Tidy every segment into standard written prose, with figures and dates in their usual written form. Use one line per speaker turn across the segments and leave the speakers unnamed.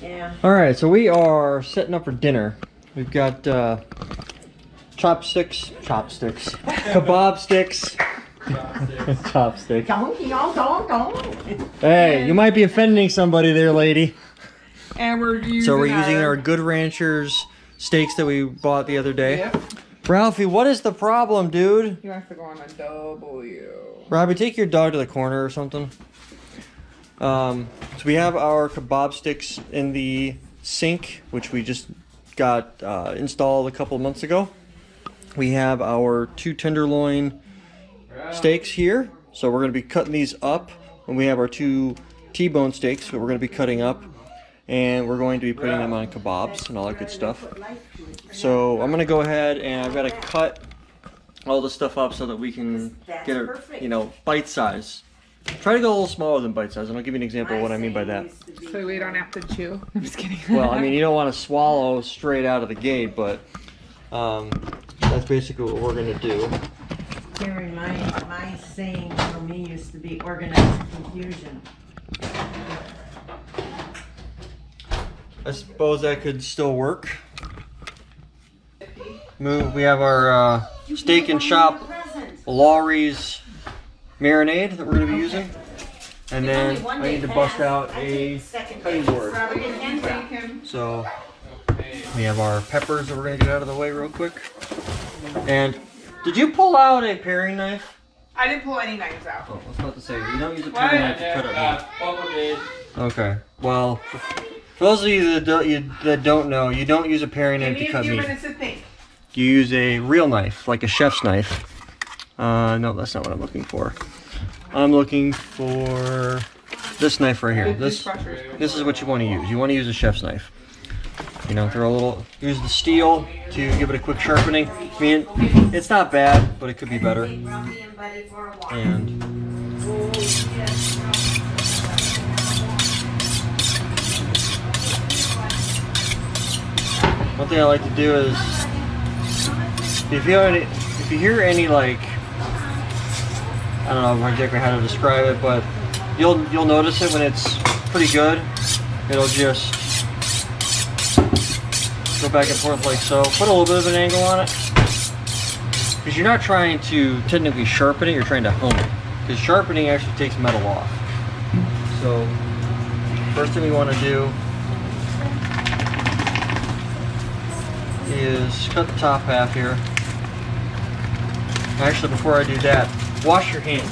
Yeah.
All right, so we are setting up for dinner. We've got chopsticks, kebab sticks, chopsticks. Hey, you might be offending somebody there, lady.
And we're using
our Good Ranchers steaks that we bought the other day.
Yep.
Ralphie, what is the problem, dude?
He wants to go on a W.
Robbie, take your dog to the corner or something. So we have our kebab sticks in the sink, which we just got installed a couple of months ago. We have our 2 tenderloin steaks here, so we're going to be cutting these up. And we have our 2 T-bone steaks that we're going to be cutting up, and we're going to be putting them on kebabs and all that good stuff. So I'm going to go ahead and I've got to cut all the stuff up so that we can get it, bite size. Try to go a little smaller than bite size, and I'll give you an example of what I mean by that.
So we don't have to chew. I'm just kidding.
Well, I mean, you don't want to swallow straight out of the gate, but that's basically what we're going to do.
Terry, my saying for me used to be organized confusion.
I suppose that could still work. We have our steak and shop Lawry's marinade that we're going to be using. And then I need to bust out a cutting board. So we have our peppers that we're going to get out of the way real quick. And did you pull out a paring knife?
I didn't pull any knives out.
Oh, I was about to say, you don't use a paring knife to cut it. Okay, well, for those of you that don't know, you don't use a paring knife to cut meat.
Give me a few minutes to think.
You use a real knife, like a chef's knife. No, that's not what I'm looking for. I'm looking for this knife right here. This is what you want to use. You want to use a chef's knife. Use the steel to give it a quick sharpening. I mean, it's not bad, but it could be better. And one thing I like to do is, if you hear any like, I don't know exactly how to describe it, but you'll notice it when it's pretty good. It'll just go back and forth like so. Put a little bit of an angle on it, because you're not trying to technically sharpen it, you're trying to hone it. Because sharpening actually takes metal off. So first thing we want to do is cut the top half here. Actually, before I do that, wash your hands.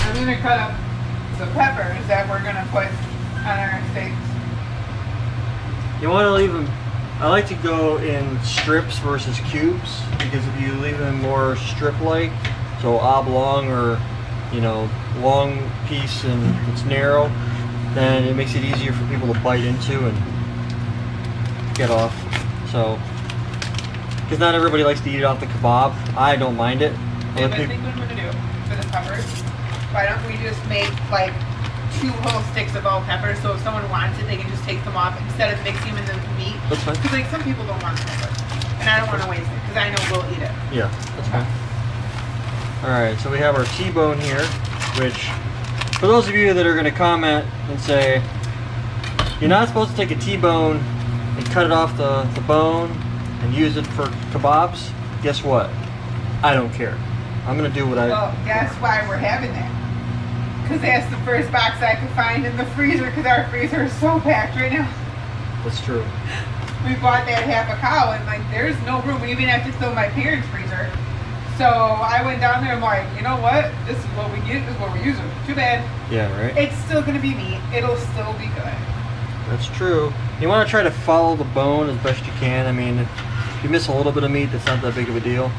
I'm going to cut up the peppers that we're going to put on our steaks.
You want to leave them, I like to go in strips versus cubes, because if you leave them more strip-like, so oblong or, long piece and it's narrow, then it makes it easier for people to bite into and get off. So, because not everybody likes to eat it off the kebab. I don't mind it.
I think what I'm going to do for the peppers, why don't we just make like 2 whole sticks of all peppers, so if someone wants it, they can just take them off instead of mixing them in the meat.
That's fine.
Because like some people don't want peppers, and I don't want to waste it, because I know we'll eat it.
Yeah, that's fine. Alright, so we have our T-bone here, which, for those of you that are going to comment and say, you're not supposed to take a T-bone and cut it off the bone and use it for kebabs, guess what? I don't care. I'm going to do what
Well, guess why we're having that? Because that's the first box I could find in the freezer, because our freezer is so packed right now.
That's true.
We bought that half a cow, and like there's no room. We even have to fill my parents' freezer. So I went down there and I'm like, you know what? This is what we get, this is what we're using. Too bad.
Yeah, right?
It's still going to be meat. It'll still be good.
That's true. You want to try to follow the bone as best you can. I mean, if you miss a little bit of meat, that's not that big of a deal.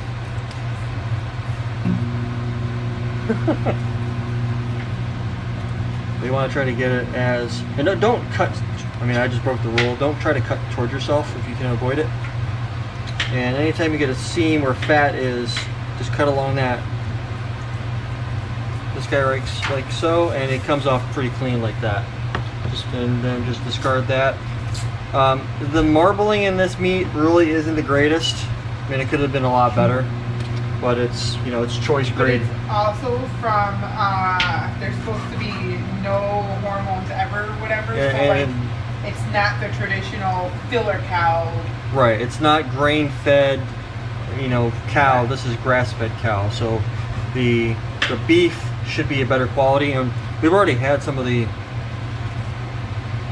You want to try to get it as, and don't cut, I mean, I just broke the rule. Don't try to cut towards yourself if you can avoid it. And anytime you get a seam where fat is, just cut along that. This guy right like so, and it comes off pretty clean like that. And then just discard that. The marbling in this meat really isn't the greatest. I mean, it could have been a lot better, but it's, it's choice grade.
But it's also from, they're supposed whatever.
Yeah,
so like,
and-
it's not the traditional filler cow.
Right, it's not grain-fed, cow.
Yeah.
This is grass-fed cow. So the beef should be a better quality, and we've already had some of the.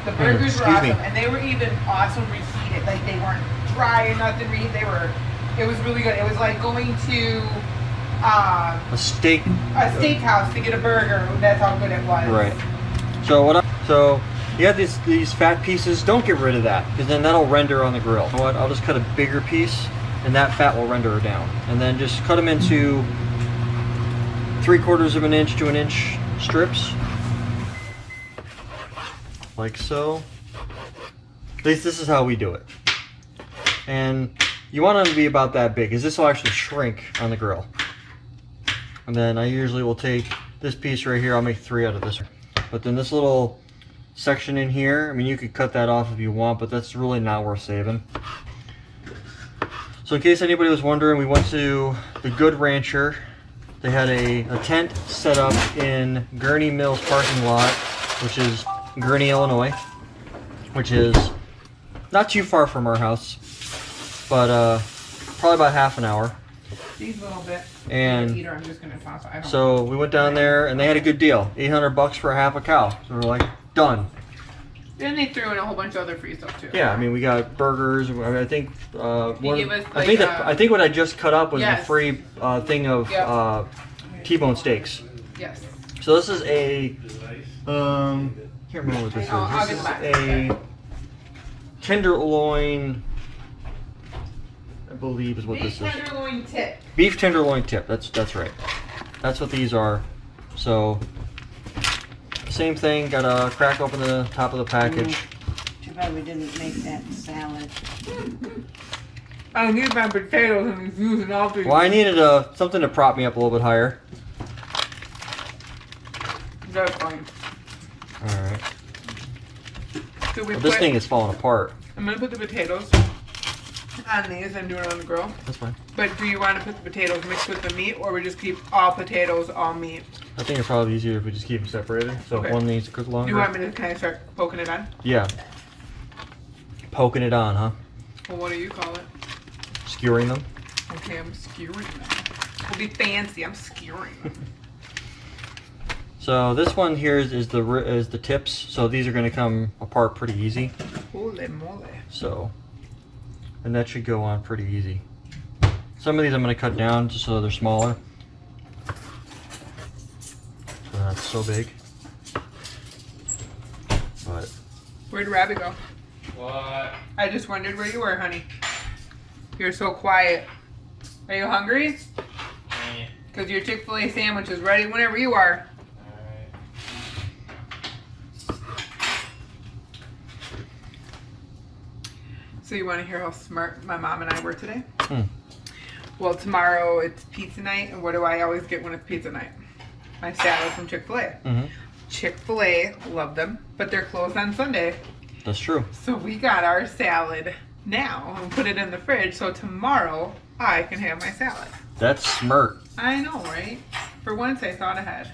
The burgers were
Excuse
awesome,
me.
and they were even awesome reheated. Like they weren't dry or nothing. It was really good. It was like going to
A steak.
a steakhouse to get a burger. That's how good it was.
Right. So you have these fat pieces. Don't get rid of that, because then that'll render on the grill. You know what? I'll just cut a bigger piece, and that fat will render down. And then just cut them into 3/4 of an inch to an inch strips, like so. At least this is how we do it. And you want them to be about that big, because this will actually shrink on the grill. And then I usually will take this piece right here. I'll make 3 out of this. But then this little section in here, I mean, you could cut that off if you want, but that's really not worth saving. So in case anybody was wondering, we went to the Good Rancher. They had a tent set up in Gurney Mills parking lot, which is Gurney, Illinois, which is not too far from our house, but probably about half an hour.
These little bit.
And
Eater, I'm just gonna toss it. I don't
so we went down there, and they had a good deal, $800 for a half a cow. So we're like, done.
Then they threw in a whole bunch of other free stuff too.
Yeah, I mean, we got burgers. I mean, I think
gave us,
I think what I just cut up was
yes.
a free thing of
Yep.
T-bone steaks.
Yes.
So this is a can't remember what this is.
I'll
This
get
is
back.
a tenderloin, I believe is what
Beef
this is.
tenderloin tip.
Beef tenderloin tip. That's right. That's what these are. So same thing. Got to crack open the top of the package.
Too bad we didn't make that salad.
I need my potatoes and he's using all three.
Well, I needed something to prop me up a little bit higher.
That's fine.
All right.
So we
Well, this
put,
thing is falling apart.
I'm gonna put the potatoes on these and do it on the grill.
That's fine.
But do you want to put the potatoes mixed with the meat, or we just keep all potatoes, all meat?
I think it's probably easier if we just keep them separated. So
Okay.
if one needs to cook
Do
longer.
you want me to kind of start poking it on?
Yeah. Poking it on, huh?
Well, what do you call it?
Skewering them.
Okay, I'm skewering them. We'll be fancy. I'm skewering them.
So this one here is the tips. So these are going to come apart pretty easy.
Holy moly.
So, and that should go on pretty easy. Some of these I'm going to cut down just so they're smaller. So not so big. But
Where'd Rabbit go?
What?
I just wondered where you were, honey. You're so quiet. Are you hungry? Because your Chick-fil-A sandwich is ready whenever you are. So you want to hear how smart my mom and I were today? Well, tomorrow it's pizza night, and what do I always get when it's pizza night? My salad from Chick-fil-A. Chick-fil-A, love them, but they're closed on Sunday.
that's true.
So we got our salad now and put it in the fridge, so tomorrow I can have my salad.
That's smart.
I know, right? For once I thought ahead.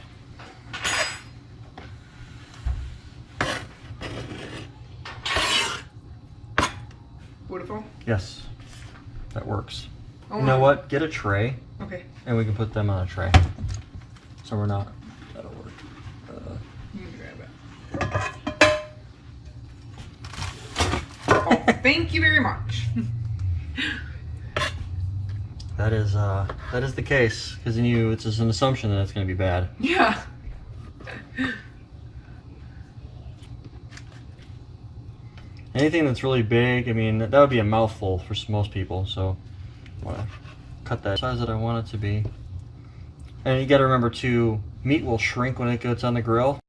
Beautiful.
Yes, that works.
Oh,
You know what? Get a tray,
Okay.
and we can put them on a tray. So we're not. That'll work.
You can grab it. Oh, thank you very much.
That is the case, because it's just an assumption that it's going to be bad.
Yeah.
Anything that's really big, I mean, that would be a mouthful for most people. So I want to cut that size that I want it to be. And you got to remember too, meat will shrink when it gets on the grill.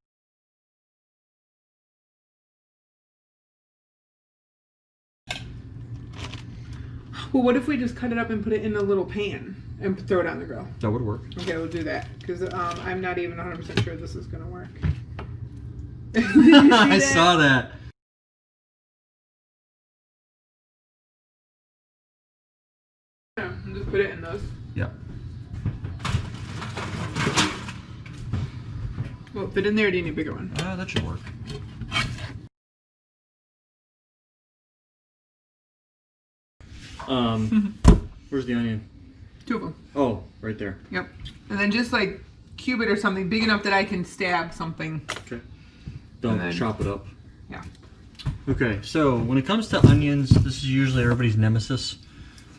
Well, what if we just cut it up and put it in a little pan and throw it on the grill?
That would work.
Okay, we'll do that because I'm not even 100% sure this is gonna work.
I saw that.
Yeah, and just put it in those.
Yeah.
Well, fit in there. Or do you need a bigger one?
That should work. Where's the onion?
2 of them.
Oh, right there.
Yep. And then just like cube it or something big enough that I can stab something.
Okay. Don't
then-
chop it up.
Yeah.
Okay, so when it comes to onions, this is usually everybody's nemesis.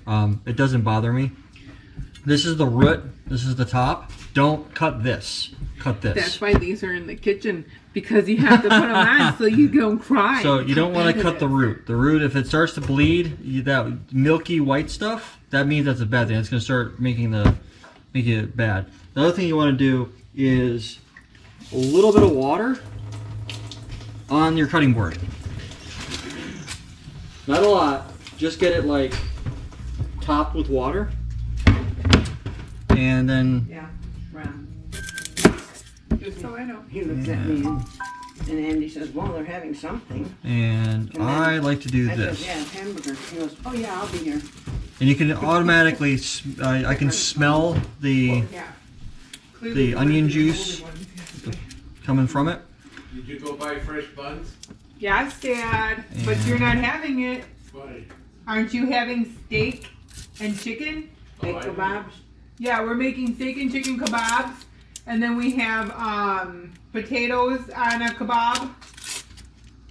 It doesn't bother me. This is the root. This is the top. Don't cut this. Cut this.
That's why these are in the kitchen, because you have to put them on so you don't cry.
So you don't want to cut the root. The root, if it starts to bleed, that milky white stuff, that means that's a bad thing. It's going to start making it bad. The other thing you want to do is a little bit of water on your cutting board. Not a lot. Just get it like topped with water, and then
Yeah, Ron.
Just so I know.
He looks at me and Andy says, well, they're having something.
and
then
I like to do
I
this.
said, yeah, hamburger. He goes, oh yeah, I'll be here.
And you can automatically, I can smell the
Yeah.
onion juice coming from it.
Did you go buy fresh buns?
Yes, Dad, but you're not having it.
Why?
Aren't you having steak and chicken?
Big
I-
kebabs.
Yeah, we're making steak and chicken kebabs, and then we have potatoes on a kebab.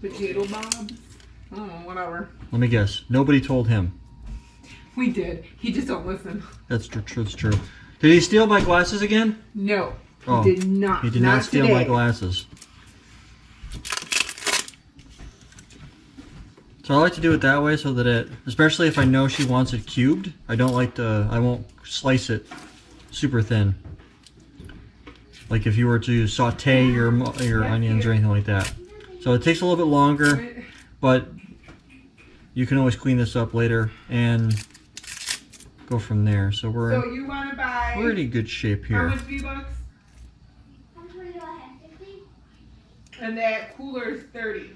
Potato bobs. Oh, whatever.
Let me guess. Nobody told him.
We did. He just don't listen.
That's true. That's true. Did he steal my glasses again?
No,
Oh,
he did not.
He did not steal my
today.
glasses. So I like to do it that way so that it, especially if I know she wants it cubed, I won't slice it super thin. Like if you were to saute your onions or anything like that. So it takes a little bit longer, but you can always clean this up later and go from there. So we're
So you want to buy?
in pretty good shape
How
here.
much V-Bucks? And that cooler is 30.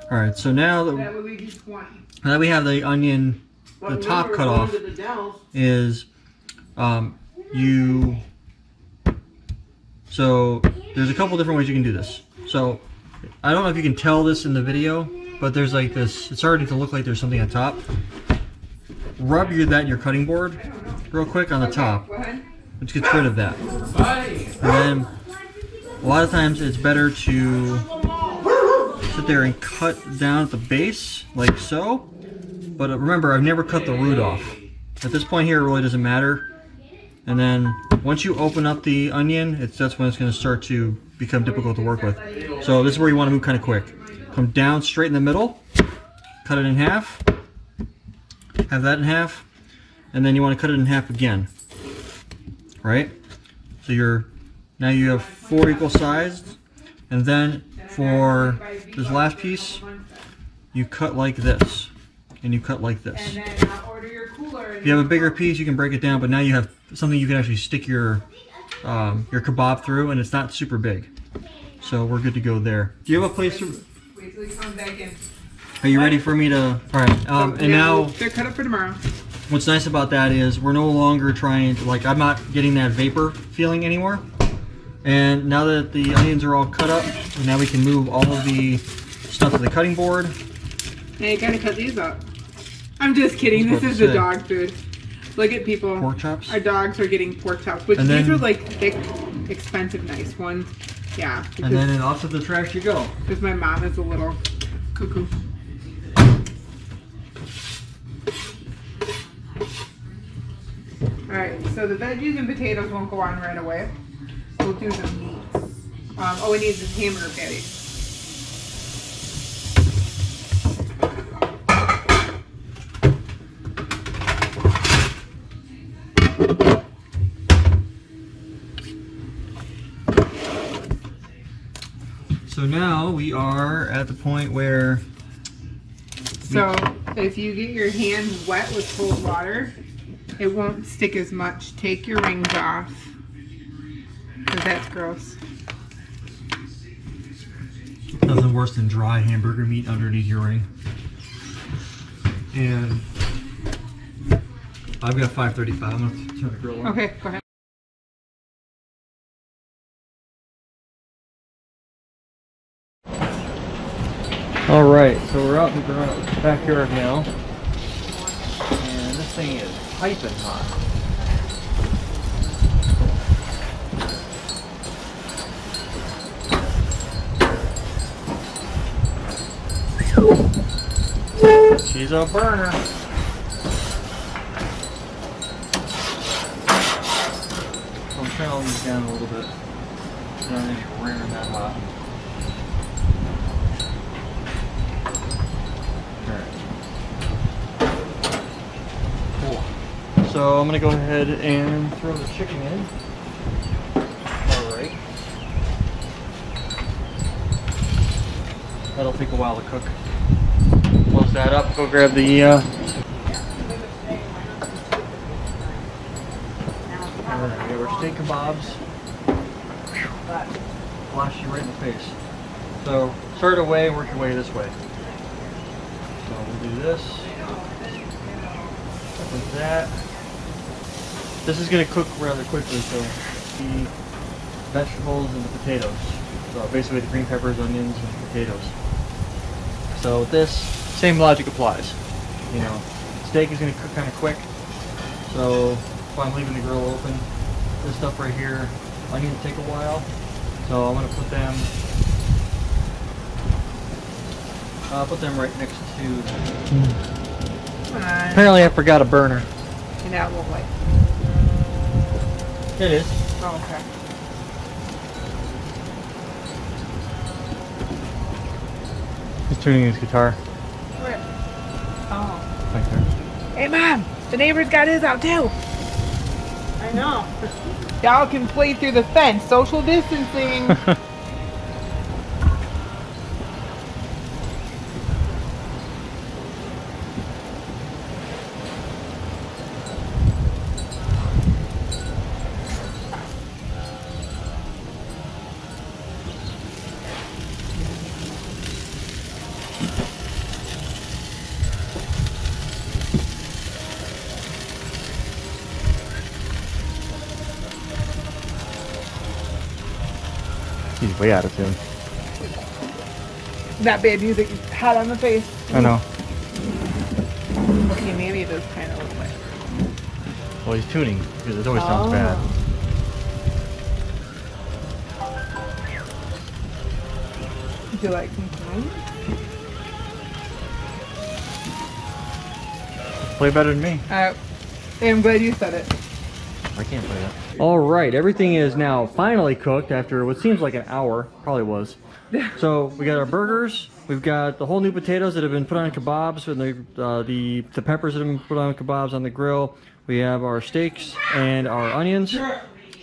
All right, so now
That
that,
would leave you 20.
now that we have the onion, the
But
top
remember,
cut
going
off,
to the Dells,
is so there's a couple different ways you can do this. So I don't know if you can tell this in the video, but there's like this, it's starting to look like there's something on top. Rub that in your cutting board real quick on the top,
Go ahead.
which gets rid of that.
Bye.
And then a lot of times it's better to sit there and cut down at the base like so. But remember, I've never cut the root off. At this point here, it really doesn't matter. And then once you open up the onion, that's when it's going to start to become difficult to work with. So this is where you want to move kind of quick. Come down straight in the middle, cut it in half, have that in half, and then you want to cut it in half again. Right? So now you have 4 equal sized, and then for this last piece, you cut like this, and you cut like this.
And then I'll order your cooler.
If you have a bigger piece, you can break it down, but now you have something you can actually stick your kebab through, and it's not super big. So we're good to go there. Do you have a place to...
Wait till he comes back in.
Are you ready for me to... Alright, and now
they're cut up for tomorrow.
what's nice about that is we're no longer trying to, like, I'm not getting that vapor feeling anymore. And now that the onions are all cut up, now we can move all of the stuff to the cutting board.
Hey, you gotta cut these up. I'm just kidding.
I was
This
about
is
to
the
say.
dog food. Look at people.
Pork chops?
Our dogs are getting pork chops, which
And
these
then-
are like thick, expensive, nice ones. Yeah,
And then off to the trash you go.
because my mom is a little cuckoo. Alright, so the veggies and potatoes won't go on right away. We'll do the meats. Oh, we need this hamburger patty.
So now we are at the point where
So if you get your hands wet with cold water, it won't stick as much. Take your rings off, because that's gross.
nothing worse than dry hamburger meat underneath your ring. And I've got 535. I'm gonna turn the grill on.
Okay, go ahead.
All right, so we're out in the backyard now. thing is piping hot. She's a burner. So I'm trying to leave these down a little bit. I don't need to rear that hot. Alright. Cool. So I'm gonna go ahead and throw the chicken in. Alright. That'll take a while to cook. Close that up, go grab the Alright, we have our steak kebabs. Flash you right in the face. So start away, work your way this way. So we'll do this. With that. This is going to cook rather quickly, so the vegetables and the potatoes. So basically the green peppers, onions, and potatoes. So with this, same logic applies. You know, steak is going to cook kind of quick. So if I'm leaving the grill open, this stuff right here, onions take a while. So I'm going to put them right next to... Apparently I forgot a burner.
And that won't light.
It is.
Oh, okay.
He's tuning his guitar.
Where? Oh.
Right there.
Hey, Mom! The neighbor's got his out, too!
I know.
Y'all can play through the fence. Social distancing.
He's way out of tune.
That bad music is hot on the face.
I know.
Okay, maybe it does kind of look like.
Well, he's tuning because it always sounds bad.
Would you like some time?
Play better than me.
I'm glad you said it.
I can't play that. All right, everything is now finally cooked after what seems like an hour. Probably was. So we got our burgers. We've got the whole new potatoes that have been put on kebabs, and the peppers that have been put on kebabs on the grill. We have our steaks and our onions,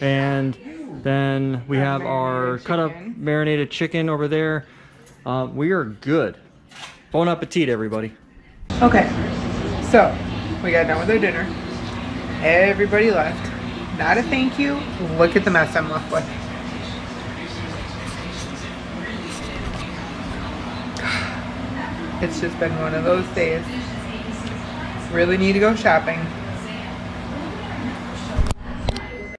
and then we have our cut up marinated chicken over there. We are good. Bon appetit, everybody.
Okay, so we got done with our dinner. Everybody left. Not a thank you. Look at the mess I'm left with. It's just been one of those days. Really need to go shopping.